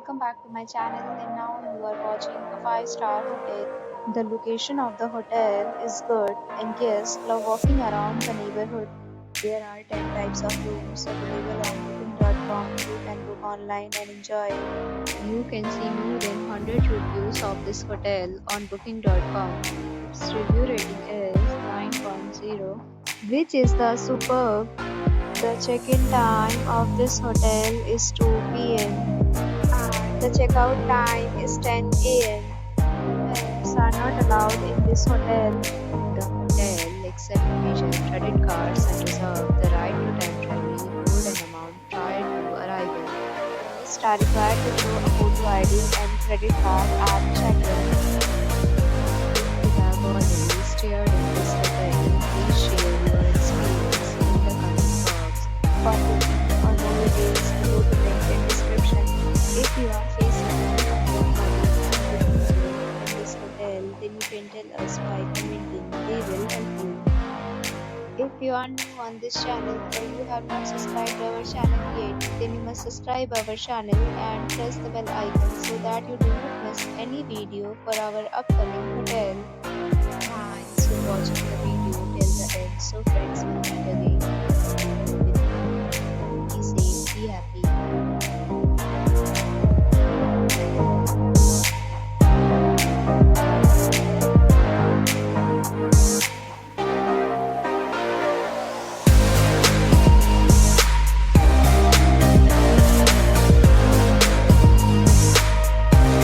welcome back to my channel. And now you are watching a 5-star hotel. The location of the hotel is good and guests love walking around the neighborhood. There are 10 types of rooms available on booking.com. You can book online and enjoy it. You can see more than 100 reviews of this hotel on booking.com. Its review rating is 9.0, which is the superb. The check-in time of this hotel is 2 p.m. and the checkout time is 10 a.m. Pets are not allowed in this hotel. The hotel accepts major credit cards and reserves the right to temporarily hold an amount prior to arrival. Guests are required to show a photo ID and credit card at check-in. If you have already stayed in this hotel, please share your experience in the comment box. For booking or more details, go to link in description. If you are facing any problems in this hotel, then you can tell us by commenting. They will help you. If you are new on this channel or you have not subscribed our channel yet, then you must subscribe our channel and press the bell icon so that you do not miss any video for our upcoming hotel. Thanks for watching the video till the end. So friends,